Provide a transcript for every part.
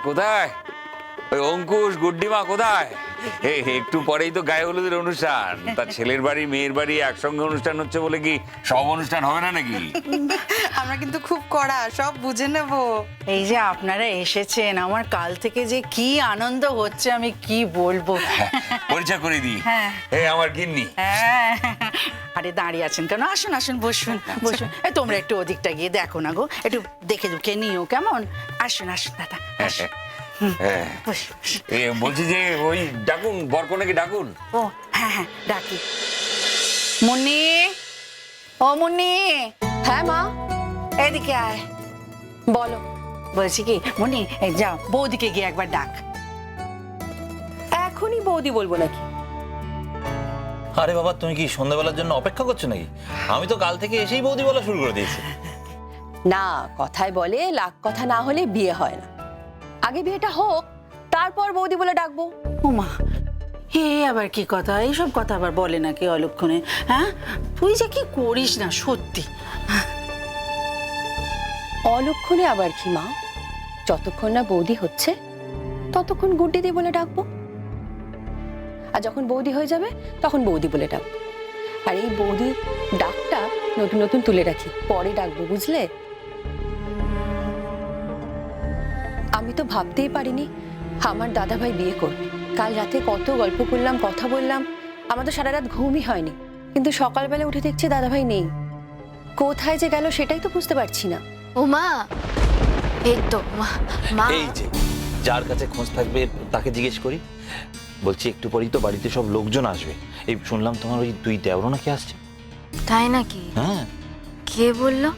কোথায় ওই অঙ্কুশ গুড্ডিমা কোথায়? একটু পরেই তো গায়ে হলুদের অনুষ্ঠান, তা ছেলের বাড়ি মেয়ের বাড়ি একসঙ্গে অনুষ্ঠান হচ্ছে বলে কি সব অনুষ্ঠান হবে না নাকি? আমরা কিন্তু খুব কড়া, সব বুঝে নেব। এই যে আপনারা এসেছেন, আমার কাল থেকে যে কি আনন্দ হচ্ছে আমি কি বলবো। পরিচয় করে দিই, হ্যাঁ। এই আমার গিন্নি। হ্যাঁ, আরে দাঁড়িয়ে আছেন কেন? আসুন আসুন, বসুন বসুন। এই তোমরা একটু ওদিকটা গিয়ে দেখো না গো, একটু দেখে দুকে নিও কেমন। আসুন আসুন দাদা, আসুন। হ্যাঁ, বসুন, বসুন। বলছি যে ওই ডাকুন বরকনেকে ডাকুন। ও হ্যাঁ হ্যাঁ, ডাকি। মুন্নি, ও মুন্নি। হ্যাঁ মা, এদিকে আয়। বলো। বলছি কি মুন্নি, এই যাও বৌদিকে গিয়ে একবার ডাক। এখনই বৌদি বলবো নাকি? আরে বাবা, তুমি কি সন্ধ্যাবেলার জন্য অপেক্ষা করছো নাকি? আমি তো কাল থেকে এসেই বৌদি বলা শুরু করে দিয়েছি। না, কথায় বলে লাখ কথা না হলে বিয়ে হয় না। আগে বিয়েটা হোক, তারপর বৌদি বলে ডাকবো। ওমা, হে আবার কি কথা? এইসব কথা আবার বলে নাকি অলক্ষণে? হ্যাঁ, তুই যে কি করিস না সত্যি। অলক্ষণে আবার কি মা? যতক্ষণ না বৌদি হচ্ছে ততক্ষণ গুড্ডি দিয়ে বলে ডাকবো, আর যখন বৌদি হয়ে যাবে তখন বৌদি বলে ডাকবো। আর এই বৌদি ডাকটা নতুন নতুন তুলে রাখি, পরে ডাকবো, বুঝলে? আমি তো ভাবতেই পারিনি আমার দাদা ভাই বিয়ে করবে। কাল রাতে কত গল্প করলাম, কথা বললাম, আমাদের সারা রাত ঘুমই হয়নি। কিন্তু সকালবেলা উঠে দেখছি দাদা ভাই নেই, কোথায় যে গেল সেটাই তো বুঝতে পারছি না। ও মা, এই তো মা। এই যে যার কাছে খোঁজ থাকবে তাকে জিজ্ঞেস করি। বলছি একটু পরেই তো বাড়িতে সব লোকজন আসবে। এই শুনলাম তোমার ওই দুই দেওরও নাকি আসছে। তাই নাকি? হ্যাঁ। কে বললো?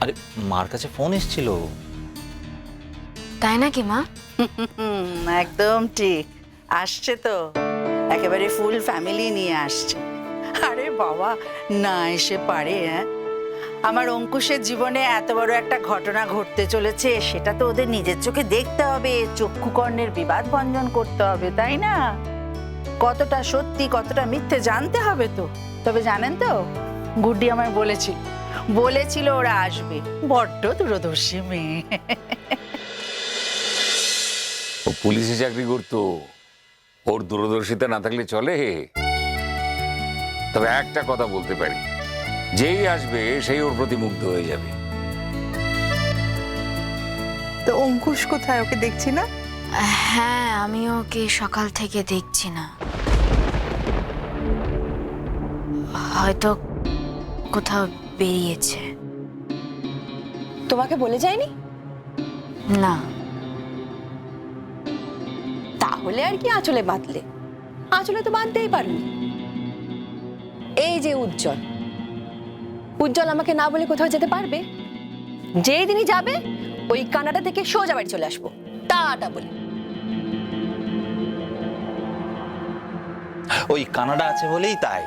আরে মার কাছে ফোন এসেছিল। তাই নাকি মা? একদম ঠিক, আসছে তো, একেবারে ফুল ফ্যামিলি নিয়ে আসছে। আরে বাবা, না এসে পারে? হ্যাঁ, আমার অঙ্কুশের জীবনে এত বড় একটা ঘটনা ঘটতে চলেছে, সেটা তো ওদের নিজের চোখে দেখতে হবে, চক্ষুকর্ণের বিবাদ ভঞ্জন করতে হবে, তাই না? কতটা সত্যি কতটা মিথ্যে জানতে হবে তো। তবে জানেন তো, গুড্ডি আমায় বলেছিল ওরা আসবে। বড্ড দূরদর্শী মেয়ে। ও পুলিশে চাকরি করতো, ওর দূরদর্শিতা না থাকলে চলে? তবে একটা কথা বলতে পারি, যেই আসবে সেই ওর প্রতি মুগ্ধ হয়ে যাবে। তো অঙ্কুশ কোথায়? ওকে দেখছি না। হ্যাঁ, আমি ওকে সকাল থেকে দেখছি না। হয়তো কোথাও বেরিয়েছে। তোমাকে বলে যায়নি? না। তাহলে আর কি আঁচলে বাঁধলে? আঁচলে তো বাঁধতেই পারোনি। এই যে উজ্জ্বল, উজ্জ্বল আমাকে না বলে কোথাও যেতে পারবে? যেই দিনই যাবে ওই কানাডা থেকে সোজা বাড়ি চলে আসবো, টাটা বলে। ওই কানাডা আছে বলেই তাই।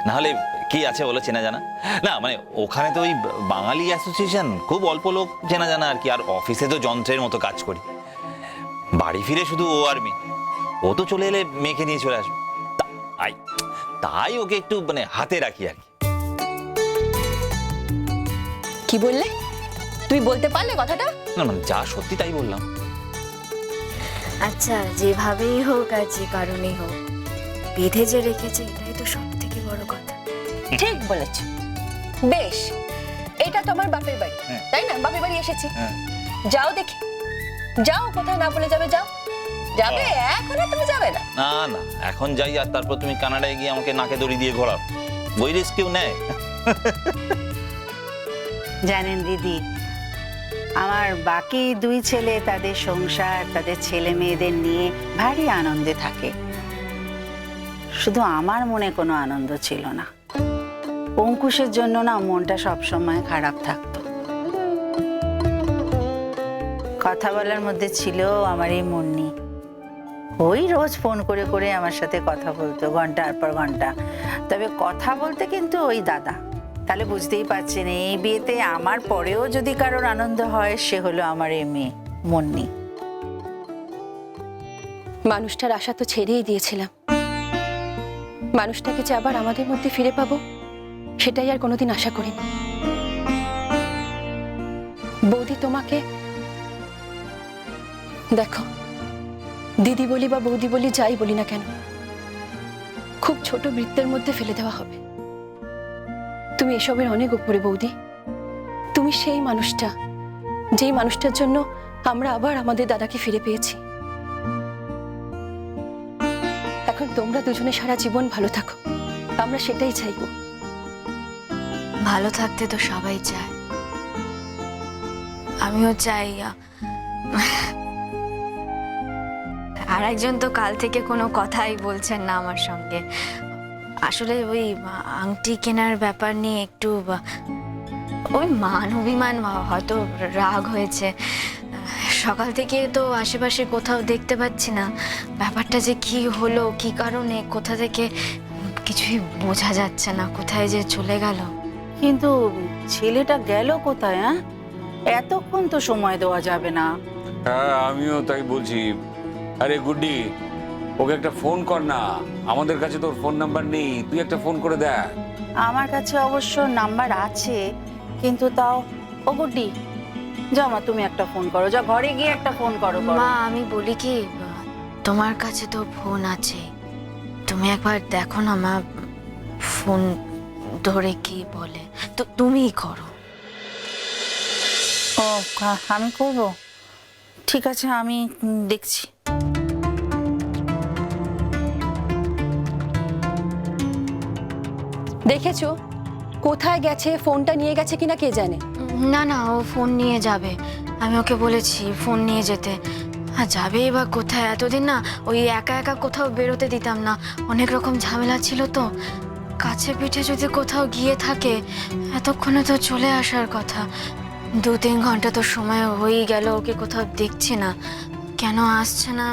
না হলে কি আছে বলো, চেনা জানা? না মানে ওখানে তো ওই বাঙালি অ্যাসোসিয়েশন, খুব অল্প লোক চেনা জানা আর কি। আর অফিসে তো যন্ত্রের মতো কাজ করি। বাড়ি ফিরে শুধু ও আর মেয়ে। ও তো চলে এলে মেয়েকে নিয়ে চলে আসবে। তাই ওকে একটু মানে হাতে রাখি আর কি। কি বললে? তুমি বলতে পারলে কথাটা? না মানে যা সত্যি তাই বললাম। আচ্ছা, যেভাবেই হোক আর যে কারণেই হোক, বেঁধে যে রেখেছে এটাই তো সব থেকে বড় কথা। ঠিক বলেছ। বেশ, এটা তো আমার বাপের বাড়ি, তাই না? বাপের বাড়ি এসেছি, যাও দেখি, যাও, কোথায় না বলে যাবে, যাও। যাবে? এখন আর তুমি যাবে না? না না, এখন যাই আর তারপর তুমি কানাডায় গিয়ে আমাকে নাকে দড়ি দিয়ে ঘোরাও। ওই রিস্ক কেউ নেয়? জানেন দিদি, আমার বাকি দুই ছেলে তাদের সংসার, তাদের ছেলে মেয়েদের নিয়ে ভারী আনন্দে থাকে। শুধু আমার মনে কোনো আনন্দ ছিল না। অঙ্কুশের জন্য না মনটা সবসময় খারাপ থাকতো। কথা বলার মধ্যে ছিল আমার এই মুন্নি। ওই রোজ ফোন করে করে আমার সাথে কথা বলতো ঘন্টার পর ঘন্টা। তবে কথা বলতে কিন্তু ওই দাদা। তাহলে বুঝতেই পারছেন, এই বিয়েতে আমার পরেও যদি কারোর আনন্দ হয়, সে হলো আমার এই মেয়ে মুন্নি। মানুষটার আশা তো ছেড়েই দিয়েছিলাম। মানুষটাকে যে আবার আমাদের মধ্যে ফিরে পাবো, সেটাই আর কোনোদিন আশা করিনি। বৌদি, তোমাকে দেখো, দিদি বলি বা বৌদি বলি যাই বলি না কেন, খুব ছোট বৃত্তের মধ্যে ফেলে দেওয়া হবে। তুমি এসবের অনেক উপরে বৌদি। তুমি সেই মানুষটা, যেই মানুষটার জন্য আমরা আবার আমাদের দাদাকে ফিরে পেয়েছি। এখন তোমরা দুজনে সারা জীবন ভালো থাকো, আমরা সেটাই চাইবো। ভালো থাকতে তো সবাই চায়, আমিও চাই। আর একজন তো কাল থেকে কোনো কথাই বলছেন না আমার সঙ্গে। আসলে ওই আংটি কেনার ব্যাপার নিয়ে একটু ওই মান অভিমান হয়তো রাগ হয়েছে। সকাল থেকে তো আশেপাশে কোথাও দেখতে পাচ্ছি না, ব্যাপারটা যে কি হলো, কি কারণে, কোথা থেকে কিছুই বোঝা যাচ্ছে না, কোথায় যে চলে গেল। কিন্তু ছেলেটা গেল কোথায়? হ্যাঁ, এতক্ষণ তো সময় দেওয়া যাবে না। হ্যাঁ, আমিও তাই বলছি। আরে গুড্ডি, ওকে একটা ফোন কর না। আমাদের কাছে তোর ফোন নাম্বার নেই, তুই একটা ফোন করে দেখ। আমার কাছে অবশ্য নাম্বার আছে, কিন্তু তাও ও গুড্ডি, যাও মা, তুমি একটা ফোন করো, যা ঘরে গিয়ে একটা ফোন করো। মা, আমি বলি কি, তোমার কাছে তো ফোন আছে, তুমি একবার দেখো না মা, ফোন ধরে কি বলে। তো তুমিই করো। ও, আমি করব? ঠিক আছে, আমি দেখছি। দেখেছো কোথায় গেছে, ফোনটা নিয়ে গেছে কিনা কে জানে। না না, ও ফোন নিয়ে যাবে, আমি ওকে বলেছি ফোন নিয়ে যেতে। হ্যাঁ, যাবেই বা কোথায়? এতদিন না ওই একা একা কোথাও বেরোতে দিতাম না, অনেক রকম ঝামেলা ছিল তো। কাছে পিঠে যদি কোথাও গিয়ে থাকে, এতক্ষণে তো চলে আসার কথা। 2-3 ঘন্টা তো সময় হয়েই গেল, ওকে কোথাও দেখছি না। কেন আসছে না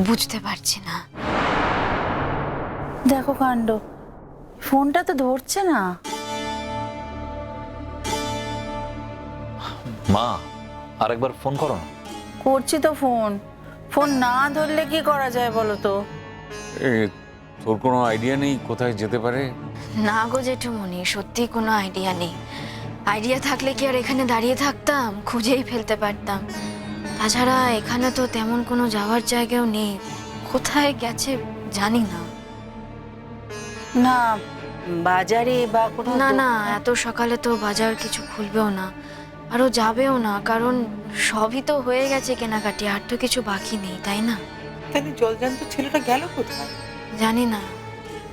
বুঝতে পারছি না। দেখো কাণ্ড, ফোনটা তো ধরছে না। মা, আরেকবার ফোন করো না। করছি তো ফোন, ফোন না ধরলে কি করা যায় বলো তো? তোর কোনো আইডিয়া নেই কোথায় যেতে পারে? না গো জেঠুমনি, সত্যি কোনো আইডিয়া নেই। আইডিয়া থাকলে কি আর এখানে দাঁড়িয়ে থাকতাম? খুঁজেই ফেলতে পারতাম। তাছাড়া এখানে তো তেমন কোনো যাওয়ার জায়গাও নেই, কোথায় গেছে জানি না। না বাজারে বা কোনো না না, এত সকালে তো বাজার কিছু খুলবেও না, আরও যাবেও না, কারণ সবই তো হয়ে গেছে কেনাকাটি, আর তো কিছু বাকি নেই, তাই না? তাহলে জলজান্ত ছেলেটা গেল কোথায়? জানি না,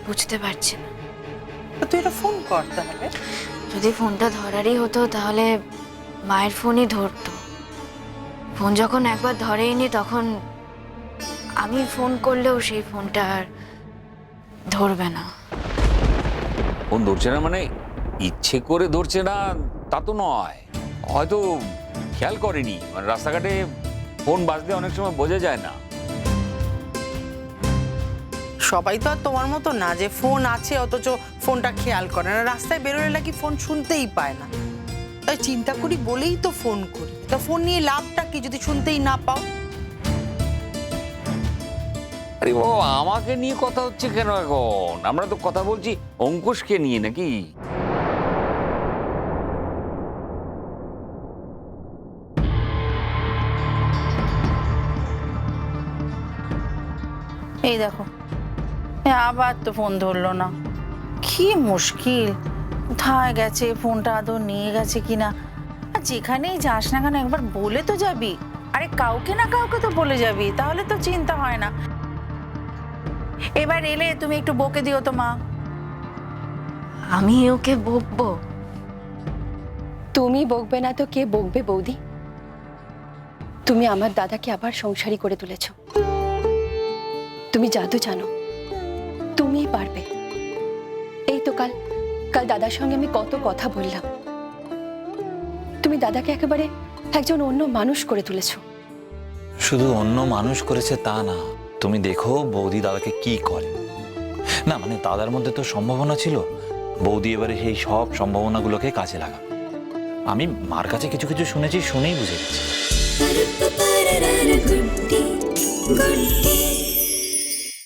বুঝতে পারছি না। তুই এটা ফোন কর তাহলে। যদি ফোনটা ধরারই হতো তাহলে মায়ের ফোনই ধরতো। ফোন যখন একবার ধরেইনি, তখন আমি ফোন করলেও সেই ফোনটা আর ধরবে না। ফোন ধরছে না মানে ইচ্ছে করে ধরছে না তা তো নয়, হয়তো খেয়াল করেনি। মানে রাস্তাঘাটে ফোন বাজলে অনেক সময় বোঝা যায় না। সবাই তো আর তোমার মতো না যে ফোন আছে অথচ ফোনটা খেয়াল করে না। রাস্তায় বেরোলে নাকি ফোন শুনতেই পায় না, তাই চিন্তা করি বলেই তো ফোন করি। তা ফোন নিয়ে লাভটা কি যদি শুনতেই না পাও? আরে বাবা, আমাকে নিয়ে কথা হচ্ছে কেন এখন? আমরা তো কথা বলছি অঙ্কুশকে নিয়ে নাকি। এই দেখো, আবার তো ফোন ধরলো না। কি মুশকিল, কোথায় গেছে? ফোনটা আদৌ নিয়ে গেছে কিনা? আর যেখানেই যাস না কেন একবার বলে তো যাবি। আরে কাউকে না কাউকে তো বলে যাবি, তাহলে তো চিন্তা হয় না। এবার এলে তুমি একটু বকে দিও তো মা। আমি ওকে বকবো? তুমি বকবে না তো কে বকবে বৌদি? তুমি আমার দাদাকে আবার সংসারী করে তুলেছ। তুমি জাদু জানো, তুমিই পারবে। এই তো কাল দাদার সঙ্গে আমি কত কথা বললাম, তুমি দাদাকে একেবারে একজন অন্য মানুষ করে তুলেছ। শুধু অন্য মানুষ করেছে তা না, তুমি দেখো বৌদি দাদাকে কি করে। না মানে দাদার মধ্যে তো সম্ভাবনা ছিল, বৌদি এবারে সেই সব সম্ভাবনাগুলোকে কাজে লাগাবে। আমি মার কাছে কিছু কিছু শুনেছি, শুনেই বুঝে গেছি।